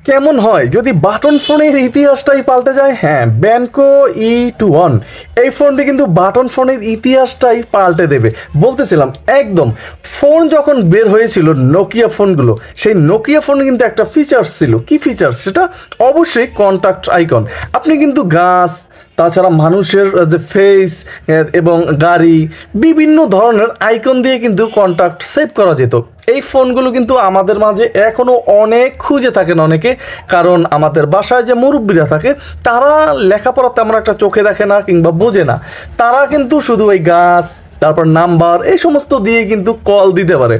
কেমন হয় যদি বাটন ফোনের ইতিহাসটাই পাল্টে যায়? হ্যাঁ, ব্যানকো E21 এই ফোনটি কিন্তু বাটন ফোনের ইতিহাসটাই পাল্টে দেবে। বলতেছিলাম একদম, ফোন যখন বের হয়েছিল নোকিয়া ফোনগুলো, সেই নোকিয়া ফোনে কিন্তু একটা ফিচার্স ছিল। কি ফিচার্স সেটা? অবশ্যই কন্টাক্ট আইকন। আপনি কিন্তু গাছ, তাছাড়া মানুষের যে ফেস এবং গাড়ি, বিভিন্ন ধরনের আইকন দিয়ে কিন্তু কন্টাক্ট সেভ করা যেত। এই ফোনগুলো কিন্তু আমাদের মাঝে এখনও অনেক খুঁজে থাকেন অনেকে, কারণ আমাদের বাসায় যে মুরব্বীরা থাকে তারা লেখাপড়া তেমন একটা চোখে দেখে না কিংবা বোঝে না। তারা কিন্তু শুধু ওই গাছ, তারপর নাম্বার, এই সমস্ত দিয়ে কিন্তু কল দিতে পারে।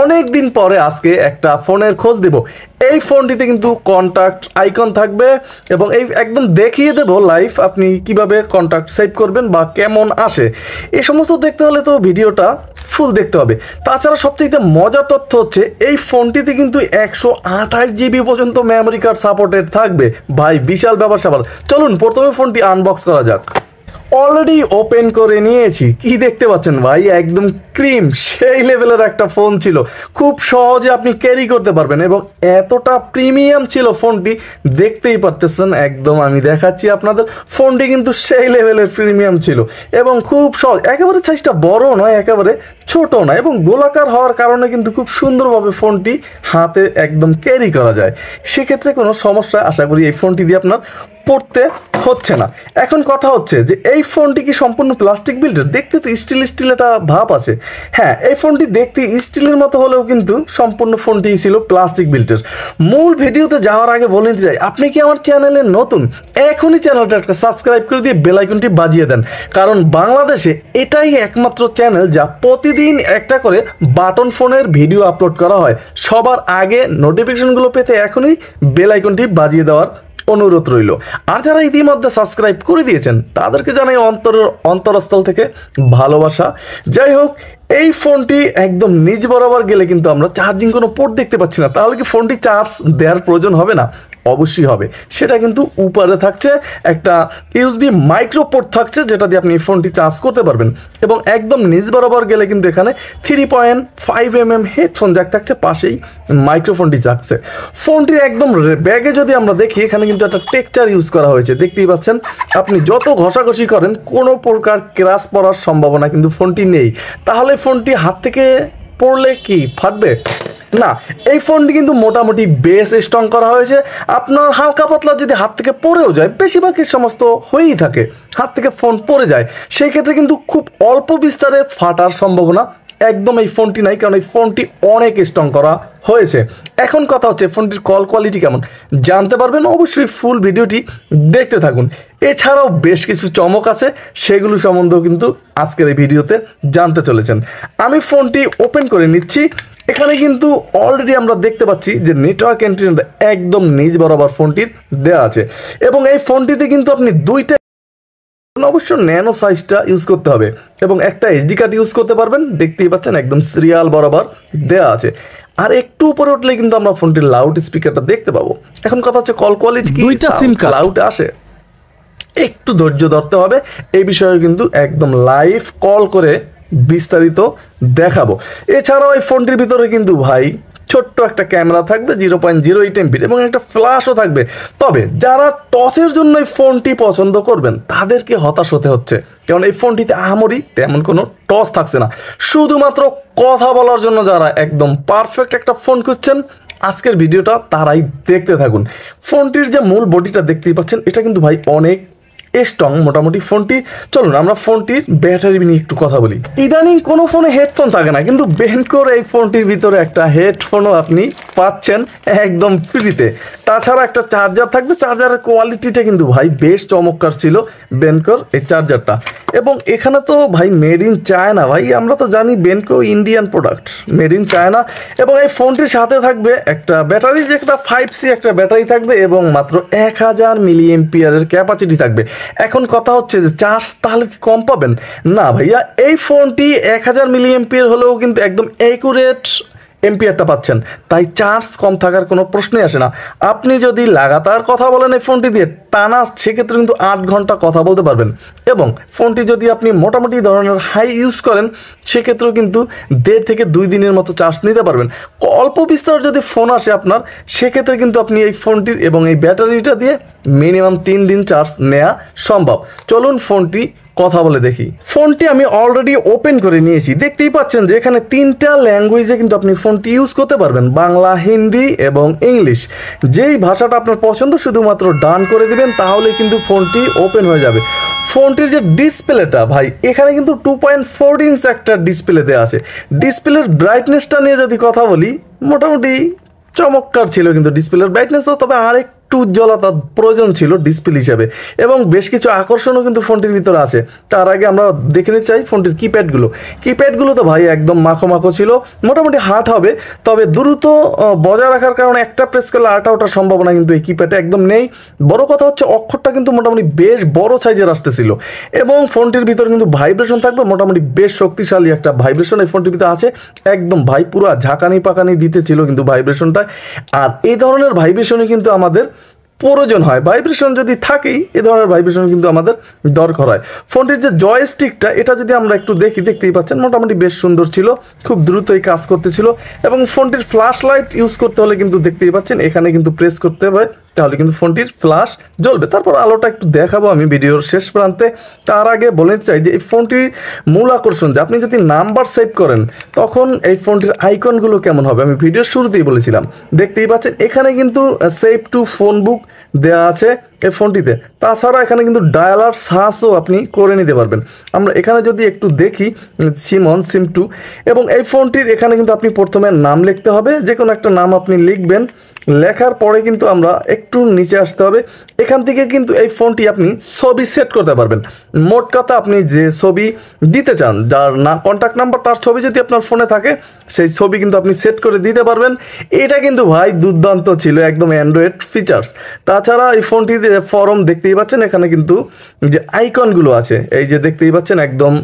অনেক দিন পরে আজকে একটা ফোনের খোঁজ দেব। এই ফোনটিতে কিন্তু কন্টাক্ট আইকন থাকবে এবং এই একদম দেখিয়ে দেব লাইভ আপনি কিভাবে কন্টাক্ট সেভ করবেন বা কেমন আসে। এই সমস্ত দেখতে হলে তো ভিডিওটা ফুল দেখতে হবে। তাছাড়া সবচেয়ে মজার তথ্য হচ্ছে এই ফোনটিতে কিন্তু 128 GB পর্যন্ত মেমোরি কার্ড সাপোর্টেড থাকবে। ভাই বিশাল ব্যাপার স্যাপার। চলুন প্রথমে ফোনটি আনবক্স করা যাক। অলরেডি ওপেন করে নিয়েছি। কি দেখতে পাচ্ছেন ভাই, একদম ক্রিম সেই লেভেলের একটা ফোন ছিল। খুব সহজে আপনি ক্যারি করতে পারবেন এবং এতটা প্রিমিয়াম ছিল ফোনটি, দেখতেই পারতেছেন। একদম আমি দেখাচ্ছি আপনাদের, ফোনটি কিন্তু সেই লেভেলের প্রিমিয়াম ছিল এবং খুব সহজ। একেবারে সাইজটা বড় নয়, একেবারে ছোট নয় এবং গোলাকার হওয়ার কারণে কিন্তু খুব সুন্দরভাবে ফোনটি হাতে একদম ক্যারি করা যায়। সেক্ষেত্রে কোনো সমস্যা আশা করি এই ফোনটি দিয়ে আপনার পড়তে হচ্ছে না। এখন কথা হচ্ছে যে এই ফোনটি কি সম্পূর্ণ প্লাস্টিক বিল্ডের? দেখতে তো স্টিল একটা ভাব আছে। হ্যাঁ, এই ফোনটি দেখতে স্টিলের মতো হলেও কিন্তু সম্পূর্ণ ফোনটি ছিল প্লাস্টিক বিল্ডের। মূল ভিডিওতে যাওয়ার আগে বলে নিতে চাই, আপনি কি আমার চ্যানেলে নতুন, এখনই চ্যানেলটা একটা সাবস্ক্রাইব করে দিয়ে বেল আইকনটি বাজিয়ে দেন, কারণ বাংলাদেশে এটাই একমাত্র চ্যানেল যা প্রতিদিন একটা করে বাটন ফোনের ভিডিও আপলোড করা হয়। সবার আগে নোটিফিকেশনগুলো পেতে এখনই বেল আইকনটি বাজিয়ে দেওয়ার অনুরোধ রইল। আর যারা ইতিমধ্যে সাবস্ক্রাইব করে দিয়েছেন তাদেরকে জানাই অন্তরস্থল থেকে ভালোবাসা। যাই হোক, এই ফোনটি একদম নিজ বরাবর গেলে কিন্তু আমরা চার্জিং কোনো পোর্ট দেখতে পাচ্ছি না। তাহলে কি ফোনটি চার্জ দেওয়ার প্রয়োজন হবে না? অবশ্যই হবে। সেটা কিন্তু উপরে থাকছে একটা ইউএসবি মাইক্রো পোর্ট থাকছে, যেটা দিয়ে আপনি ফোনটি চার্জ করতে পারবেন। এবং একদম নিজ বরাবর গেলে কিন্তু এখানে 3.5mm হেডফোন জ্যাক থাকছে, পাশেই মাইক্রোফোনটি থাকছে। ফোনটির একদম ব্যাগে যদি আমরা দেখি, এখানে কিন্তু একটা টেক্সচার ইউজ করা হয়েছে, দেখতেই পাচ্ছেন। আপনি যত ঘষাঘষি করেন কোনো প্রকার ক্র্যাশ পড়ার সম্ভাবনা কিন্তু ফোনটি নেই। তাহলে ফোনটি হাত থেকে পড়লে কি ফাটবে? না, এই ফোনটি কিন্তু মোটামুটি বেস স্ট্রং করা হয়েছে। আপনার হালকা পাতলা যদি হাত থেকে পড়েও যায়, বেশিরভাগই সমস্ত হয়েই থাকে, হাত থেকে ফোন পড়ে যায়, সেই ক্ষেত্রে কিন্তু খুব অল্প বিস্তারে ফাটার সম্ভাবনা একদম এই ফোনটি নাই, কারণ এই ফোনটি অনেক স্ট্রং করা হয়েছে। এখন কথা হচ্ছে ফোনটির কল কোয়ালিটি কেমন জানতে পারবেন, অবশ্যই ফুল ভিডিওটি দেখতে থাকুন। এছাড়াও বেশ কিছু চমক আছে, সেগুলো সম্বন্ধেও কিন্তু আজকের এই ভিডিওতে জানতে চলেছেন। আমি ফোনটি ওপেন করে নিচ্ছি। এখানে কিন্তু অলরেডি আমরা দেখতে পাচ্ছি যে নেটওয়ার্ক অ্যান্টেনা একদম নিজ বরাবর ফোনটির দেওয়া আছে এবং এই ফোনটিতে কিন্তু আপনি দুইটা, অবশ্য ন্যানো সাইজটা ইউজ করতে হবে এবং একটা এসডি কার্ড ইউজ করতে পারবেন। দেখতেই পাচ্ছেন একদম সিরিয়াল বরাবর দেওয়া আছে। আর একটু উপরে উঠলে কিন্তু আমরা ফোনটির লাউড স্পিকারটা দেখতে পাবো। এখন কথা হচ্ছে কল কোয়ালিটি কি লাউড আসে? একটু ধৈর্য ধরতে হবে। এই বিষয়ে কিন্তু একদম লাইভ কল করে বিস্তারিত দেখাবো। এছাড়াও এই ফোনটির ভিতরে কিন্তু ভাই ছোট্ট একটা ক্যামেরা থাকবে, 0.08 MP এবং একটা ফ্ল্যাশও থাকবে। তবে যারা টসের জন্য এই ফোনটি পছন্দ করবেন তাদেরকে হতাশ হতে হচ্ছে, কারণ এই ফোনটিতে আহামরি তেমন কোনো টস থাকছে না। শুধুমাত্র কথা বলার জন্য যারা একদম পারফেক্ট একটা ফোন খুঁজছেন, আজকের ভিডিওটা তারাই দেখতে থাকুন। ফোনটির যে মূল বডিটা দেখতেই পাচ্ছেন, এটা কিন্তু ভাই অনেক স্ট্রং মোটামুটি ফোনটি। চলুন আমরা ফোনটির ব্যাটারি নিয়ে একটু কথা বলি। ইদানিং কোনো ফোনে হেডফোন থাকে না, কিন্তু বেনকোর এই ফোনটির ভিতরে একটা হেডফোনও আপনি পাচ্ছেন একদম ফ্রিতে। তাছাড়া একটা চার্জার থাকবে। চার্জারের কোয়ালিটিটা কিন্তু ভাই বেশ চমৎকার ছিল বেনকোর এই চার্জারটা। এবং এখানে তো ভাই মেড ইন চায়না। ভাই আমরা তো জানি Benco Indian product, made in China. এবং এই ফোনটির সাথে থাকবে একটা ব্যাটারি, যে একটা 5C একটা ব্যাটারি থাকবে এবং মাত্র 1000 mAh ক্যাপাসিটি থাকবে। এখন কথা হচ্ছে যে চার্জ তাহলে কি কম পাবেন? না ভাইয়া, এই ফোনটি 1000 mAh হলেও কিন্তু একদম অ্যাকুরেট এমপিআরটা পাচ্ছেন, তাই চার্জ কম থাকার কোনো প্রশ্নই আসে না। আপনি যদি লাগাতার কথা বলেন এই ফোনটি দিয়ে টানা, সেক্ষেত্রে কিন্তু 8 ঘন্টা কথা বলতে পারবেন। এবং ফোনটি যদি আপনি মোটামুটি ধরনের হাই ইউজ করেন, সেক্ষেত্রেও কিন্তু 1.5 থেকে 2 দিনের মতো চার্জ নিতে পারবেন। অল্প বিস্তর যদি ফোন আসে আপনার, সেক্ষেত্রে কিন্তু আপনি এই ফোনটির এবং এই ব্যাটারিটা দিয়ে মিনিমাম 3 দিন চার্জ নেওয়া সম্ভব। চলুন ফোনটি কথা বলে দেখি। ফোনটি আমি অলরেডি ওপেন করে নিয়েছি, দেখতেই পাচ্ছেন যে এখানে 3টা ল্যাঙ্গুয়েজে কিন্তু আপনি ফোনটি ইউজ করতে পারবেন, বাংলা, হিন্দি এবং ইংলিশ। যেই ভাষাটা আপনার পছন্দ শুধুমাত্র ডান করে দিবেন, তাহলে কিন্তু ফোনটি ওপেন হয়ে যাবে। ফোনটির যে ডিসপ্লেটা ভাই, এখানে কিন্তু 2.4 ইঞ্চ একটা ডিসপ্লে দেওয়া আছে। ডিসপ্লের ব্রাইটনেসটা নিয়ে যদি কথা বলি, মোটামুটি চমৎকার ছিল কিন্তু ডিসপ্লের ব্রাইটনেসটা, তবে আরেকটু উজ্জ্বলতার প্রয়োজন ছিল ডিসপ্লে হিসাবে। এবং বেশ কিছু আকর্ষণও কিন্তু ফোনটির ভিতরে আছে। তার আগে আমরা দেখে নিতে চাই ফোনটির কিপ্যাডগুলো তো ভাই একদম মাখো মাখো ছিল, মোটামুটি হার্ড হবে, তবে দ্রুত বজায় রাখার কারণে একটা প্রেস করলে আরেকটা ওঠার সম্ভাবনা কিন্তু এই কিপ্যাডে একদম নেই। বড় কথা হচ্ছে অক্ষরটা কিন্তু মোটামুটি বেশ বড় সাইজের আসতেছিল। এবং ফোনটির ভিতরে কিন্তু ভাইব্রেশন থাকবে, মোটামুটি বেশ শক্তিশালী একটা ভাইব্রেশন এই ফোনটির ভিতরে আছে। একদম ভাই পুরো ঝাঁকানি পাকানি দিতেছিল কিন্তু ভাইব্রেশনটা। আর এই ধরনের ভাইব্রেশনই কিন্তু আমাদের প্রয়োজন হয়, ভাইব্রেশন যদি থাকেই এই ধরনের ভাইব্রেশন কিন্তু আমাদের দরকার হয়। ফোনটির যে জয়স্টিকটা, এটা যদি আমরা একটু দেখি, দেখতেই পাচ্ছেন মোটামুটি বেশ সুন্দর ছিল, খুব দ্রুতই কাজ করতেছিল। এবং ফোনটির ফ্ল্যাশ লাইট ইউজ করতে হলে কিন্তু দেখতেই পাচ্ছেন এখানে কিন্তু প্রেস করতে হবে, তাহলে কিন্তু ফোনটির ফ্ল্যাশ জ্বলবে। তারপর আলোটা একটু দেখাবো আমি ভিডিওর শেষ প্রান্তে। তার আগে বলে চাই যে এই ফোনটির মূল আকর্ষণ, যে আপনি যদি নাম্বার সেভ করেন তখন এই ফোনটির আইকনগুলো কেমন হবে, আমি ভিডিওর শুরুতেই বলেছিলাম। দেখতেই পাচ্ছেন এখানে কিন্তু সেভ টু ফোন বুক দেওয়া আছে এই ফোনটিতে। তাছাড়া এখানে কিন্তু ডায়ালার সার্চও আপনি করে নিতে পারবেন। আমরা এখানে যদি একটু দেখি সিম 2, এবং এই ফোনটির এখানে কিন্তু আপনি প্রথমে নাম লিখতে হবে, যে কোনো একটা নাম আপনি লিখবেন। লেখার পরে কিন্তু আমরা একটু নিচে আসতে হবে, এখান থেকে কিন্তু এই ফোনটি আপনি ছবি সেট করতে পারবেন। মোট কথা আপনি যে ছবি দিতে চান, যার না কন্ট্যাক্ট নাম্বার, তার ছবি যদি আপনার ফোনে থাকে, সেই ছবি কিন্তু আপনি সেট করে দিতে পারবেন। এটা কিন্তু ভাই দুর্দান্ত ছিল, একদম অ্যান্ড্রয়েড ফিচার্স। তাছাড়া এই ফোনটিতে ফরম দেখতেই পাচ্ছেন, এখানে কিন্তু যে আইকনগুলো আছে, এই যে দেখতেই পাচ্ছেন একদম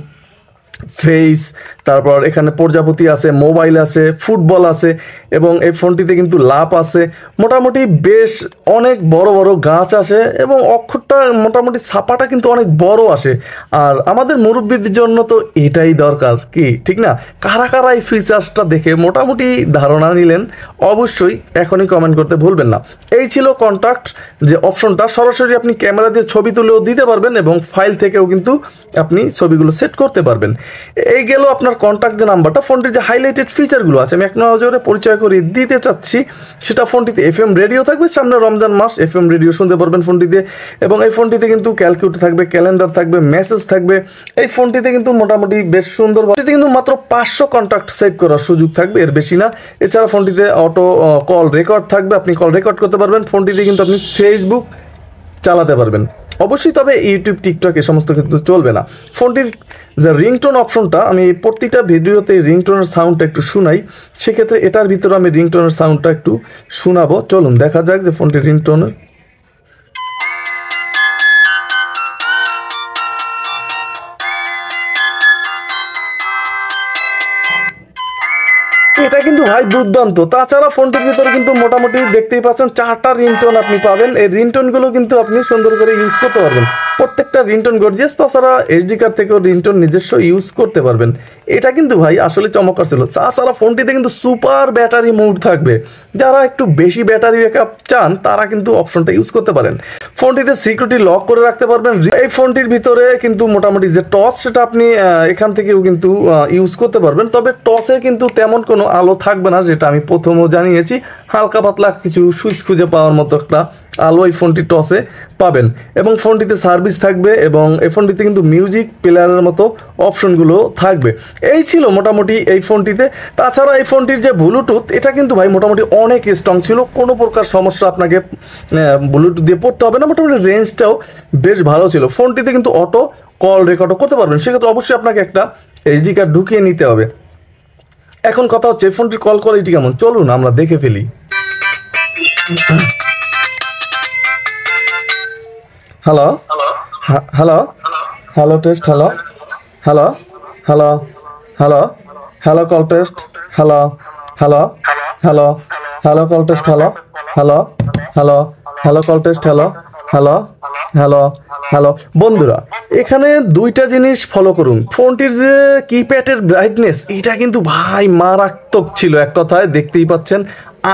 ফেস, তারপর এখানে প্রজাপতি আছে, মোবাইল আছে, ফুটবল আছে, এবং এই ফোনটিতে কিন্তু লাভ আছে। মোটামুটি বেশ অনেক বড় বড় গাছ আছে, এবং অক্ষরটা মোটামুটি ছাপাটা কিন্তু অনেক বড় আসে। আর আমাদের মুরব্বীদের জন্য তো এটাই দরকার, কি ঠিক না? কারা কারা এই ফিচার্সটা দেখে মোটামুটি ধারণা নিলেন, অবশ্যই এখনই কমেন্ট করতে ভুলবেন না। এই ছিল কন্ট্যাক্ট যে অপশনটা, সরাসরি আপনি ক্যামেরা দিয়ে ছবি তুলেও দিতে পারবেন, এবং ফাইল থেকেও কিন্তু আপনি ছবিগুলো সেট করতে পারবেন। এই গেল আপনার কন্ট্যাক্ট যে নাম্বারটা। ফোনটির যে হাইলাইটেড ফিচারগুলো আছে আমি এক নজরে পরিচয় করে দিতে চাচ্ছি। সেটা ফোনটিতে FM রেডিও থাকবে, সামনে রমজান মাস, FM রেডিও শুনতে পারবেন ফোনটিতে। এবং এই ফোনটিতে কিন্তু ক্যালকুলেটর থাকবে, ক্যালেন্ডার থাকবে, মেসেজ থাকবে। এই ফোনটিতে কিন্তু মোটামুটি বেশ সুন্দর, ফোনটিতে কিন্তু মাত্র 500 কন্ট্যাক্ট সেভ করার সুযোগ থাকবে, এর বেশি না। এছাড়া ফোনটিতে অটো কল রেকর্ড থাকবে, আপনি কল রেকর্ড করতে পারবেন। ফোনটিতে কিন্তু আপনি ফেসবুক চালাতে পারবেন অবশ্যই, তবে ইউটিউব, টিকটক এ সমস্ত কিন্তু চলবে না। ফোনটির যে রিংটোন অপশনটা, আমি প্রতিটা ভিডিওতে রিংটোনের সাউন্ডটা একটু শোনাই, সেক্ষেত্রে এটার ভিতরে আমি রিংটোনের সাউন্ডটা একটু শোনাবো। চলুন দেখা যাক যে ফোনটির রিংটোনের। এটা কিন্তু ভাই দুর্দান্ত। তাছাড়া ফোনটির ভিতরে কিন্তু মোটামুটি দেখতেই পাচ্ছেন 4টা রিংটোন আপনি পাবেন। এই রিংটোনগুলো কিন্তু আপনি সুন্দর করে ইউজ করতে পারবেন, প্রত্যেকটা রিংটোন গর্জিয়াস। তাছাড়া SD কার্ড থেকেও রিংটোন নিজস্ব ইউজ করতে পারবেন। এটা কিন্তু ভাই আসলে চমৎকার ছিল। তাছাড়া ফোনটিতে কিন্তু সুপার ব্যাটারি মোড থাকবে, যারা একটু বেশি ব্যাটারি ব্যাকআপ চান তারা কিন্তু অপশনটা ইউজ করতে পারেন। ফোনটিতে সিকিউরিটি লক করে রাখতে পারবেন। এই ফোনটির ভিতরে কিন্তু মোটামুটি যে টর্চ, সেটা আপনি এখান থেকেও কিন্তু ইউজ করতে পারবেন, তবে টর্চে কিন্তু তেমন কোনো আলো থাকবে না, যেটা আমি প্রথমেও জানিয়েছি। হালকা পাতলা কিছু সুইচ খুঁজে পাওয়ার মতো একটা আলো এই ফোনটি টসে পাবেন। এবং ফোনটিতে সার্ভিস থাকবে, এবং এই ফোনটিতে কিন্তু মিউজিক প্লেয়ারের মতো অপশনগুলো থাকবে। এই ছিল মোটামুটি এই ফোনটিতে। তাছাড়া এই ফোনটির যে ব্লুটুথ, এটা কিন্তু ভাই মোটামুটি অনেক স্ট্রং ছিল, কোনো প্রকার সমস্যা আপনাকে ব্লুটুথ দিয়ে পড়তে হবে না। মোটামুটি রেঞ্জটাও বেশ ভালো ছিল। ফোনটিতে কিন্তু অটো কল রেকর্ডও করতে পারবেন, সেক্ষেত্রে অবশ্যই আপনাকে একটা SD কার্ড ঢুকিয়ে নিতে হবে। এখন কথা হচ্ছে ফোনটির কল কোয়ালিটি কেমন, চলুন আমরা দেখে ফেলি। Hello hello hello test, hello hello hello hello hello call test, hello hello hello hello call test, hello hello hello hello call test, hello hello hello hello. বন্ধুরা এখানে দুইটা জিনিস ফলো করুন। ফোনটির যে কিপ্যাডের ব্রাইটনেস, এটা কিন্তু ভাই মারাত্মক ছিল, এক কথায় দেখতেই পাচ্ছেন।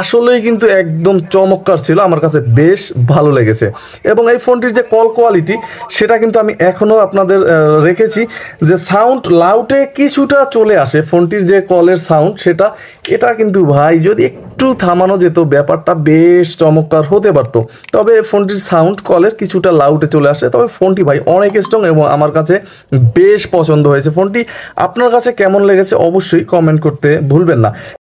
আসলেই কিন্তু একদম চমৎকার ছিল, আমার কাছে বেশ ভালো লেগেছে। এবং এই ফোনটির যে কল কোয়ালিটি, সেটা কিন্তু আমি এখনও আপনাদের রেখেছি, যে সাউন্ড লাউডে কিছুটা চলে আসে ফোনটির যে কলের সাউন্ড, সেটা এটা কিন্তু ভাই যদি একটু থামানো যেত, ব্যাপারটা বেশ চমৎকার হতে পারতো। তবে ফোনটির সাউন্ড কলের কিছুটা লাউডে চলে আসে, তবে ফোনটি ভাই অনেক স্ট্রং এবং আমার কাছে বেশ পছন্দ হয়েছে। ফোনটি আপনার কাছে কেমন লেগেছে অবশ্যই কমেন্ট করতে ভুলবেন না।